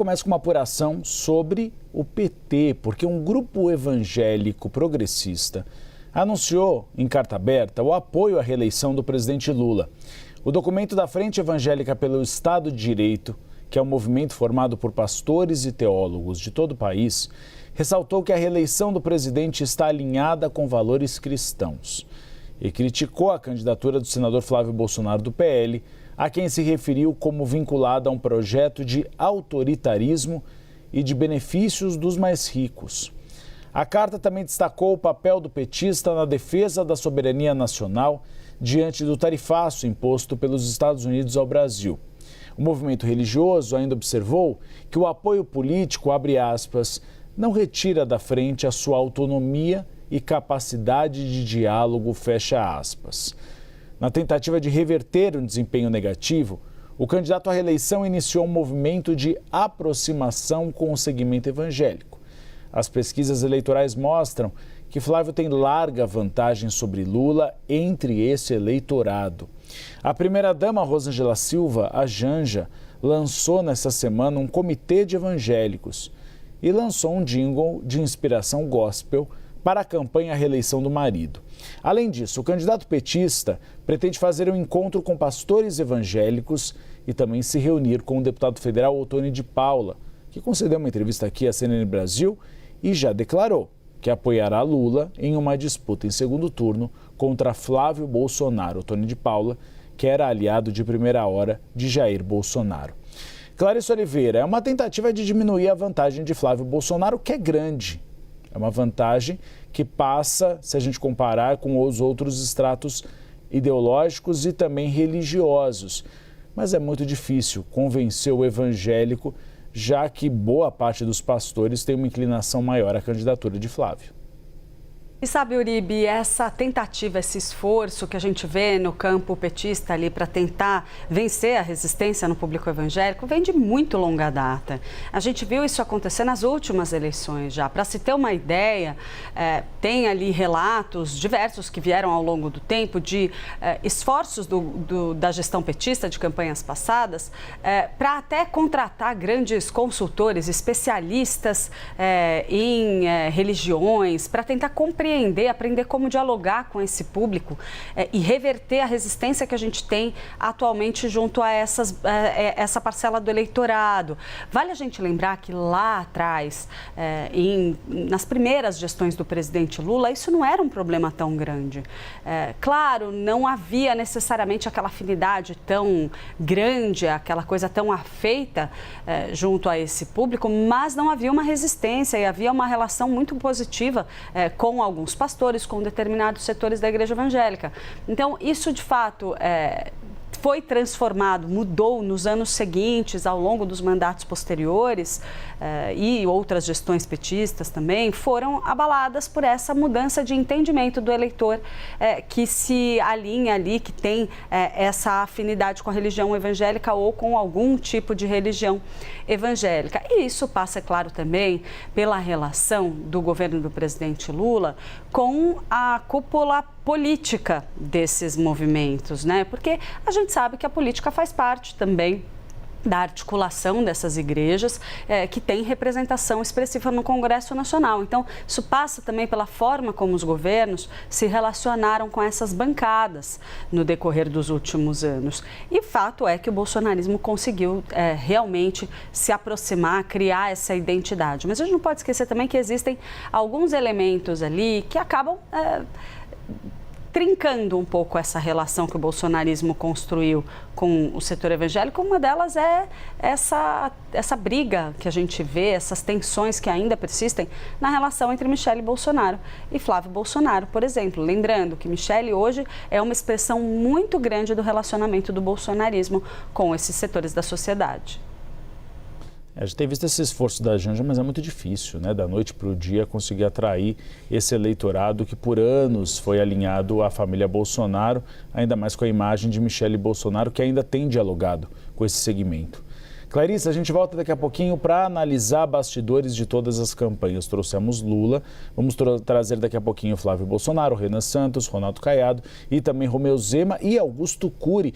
Começa com uma apuração sobre o PT, porque um grupo evangélico progressista anunciou em carta aberta o apoio à reeleição do presidente Lula. O documento da Frente Evangélica pelo Estado de Direito, que é um movimento formado por pastores e teólogos de todo o país, ressaltou que a reeleição do presidente está alinhada com valores cristãos e criticou a candidatura do senador Flávio Bolsonaro do PL, a quem se referiu como vinculada a um projeto de autoritarismo e de benefícios dos mais ricos. A carta também destacou o papel do petista na defesa da soberania nacional diante do tarifaço imposto pelos Estados Unidos ao Brasil. O movimento religioso ainda observou que o apoio político, abre aspas, não retira da frente a sua autonomia e capacidade de diálogo, fecha aspas. Na tentativa de reverter um desempenho negativo, o candidato à reeleição iniciou um movimento de aproximação com o segmento evangélico. As pesquisas eleitorais mostram que Flávio tem larga vantagem sobre Lula entre esse eleitorado. A primeira-dama Rosângela Silva, a Janja, lançou nesta semana um comitê de evangélicos e lançou um jingle de inspiração gospel para a campanha à reeleição do marido. Além disso, o candidato petista pretende fazer um encontro com pastores evangélicos e também se reunir com o deputado federal Ottoni de Paula, que concedeu uma entrevista aqui à CNN Brasil e já declarou que apoiará Lula em uma disputa em segundo turno contra Flávio Bolsonaro. Ottoni de Paula, que era aliado de primeira hora de Jair Bolsonaro. Clarice Oliveira, é uma tentativa de diminuir a vantagem de Flávio Bolsonaro, que é grande. É uma vantagem que passa, se a gente comparar com os outros estratos ideológicos e também religiosos. Mas é muito difícil convencer o evangélico, já que boa parte dos pastores tem uma inclinação maior à candidatura de Flávio. E sabe, Uribe, essa tentativa, esse esforço que a gente vê no campo petista ali para tentar vencer a resistência no público evangélico vem de muito longa data. A gente viu isso acontecer nas últimas eleições já. Para se ter uma ideia, tem ali relatos diversos que vieram ao longo do tempo de esforços da gestão petista de campanhas passadas para até contratar grandes consultores, especialistas em religiões, para tentar compreender, aprender como dialogar com esse público e reverter a resistência que a gente tem atualmente junto a essa parcela do eleitorado. Vale a gente lembrar que lá atrás, nas primeiras gestões do presidente Lula, isso não era um problema tão grande. Claro, não havia necessariamente aquela afinidade tão grande, aquela coisa tão afeita junto a esse público, mas não havia uma resistência e havia uma relação muito positiva com alguns pastores, com determinados setores da igreja evangélica. Então, isso de fato foi transformado, mudou nos anos seguintes, ao longo dos mandatos posteriores, e outras gestões petistas também foram abaladas por essa mudança de entendimento do eleitor que se alinha ali, que tem essa afinidade com a religião evangélica ou com algum tipo de religião evangélica. E isso passa, é claro, também pela relação do governo do presidente Lula com a cúpula política desses movimentos, né? Porque a gente sabe que a política faz parte também da articulação dessas igrejas que tem representação expressiva no Congresso Nacional. Então, isso passa também pela forma como os governos se relacionaram com essas bancadas no decorrer dos últimos anos. E fato é que o bolsonarismo conseguiu realmente se aproximar, criar essa identidade. Mas a gente não pode esquecer também que existem alguns elementos ali que acabam trincando um pouco essa relação que o bolsonarismo construiu com o setor evangélico. Uma delas é essa briga que a gente vê, essas tensões que ainda persistem na relação entre Michele Bolsonaro e Flávio Bolsonaro, por exemplo. Lembrando que Michele hoje é uma expressão muito grande do relacionamento do bolsonarismo com esses setores da sociedade. A gente tem visto esse esforço da Janja, mas é muito difícil, né? Da noite para o dia conseguir atrair esse eleitorado que por anos foi alinhado à família Bolsonaro, ainda mais com a imagem de Michele Bolsonaro, que ainda tem dialogado com esse segmento. Clarice, a gente volta daqui a pouquinho para analisar bastidores de todas as campanhas. Trouxemos Lula, vamos trazer daqui a pouquinho Flávio Bolsonaro, Renan Santos, Ronaldo Caiado e também Romeu Zema e Augusto Cury.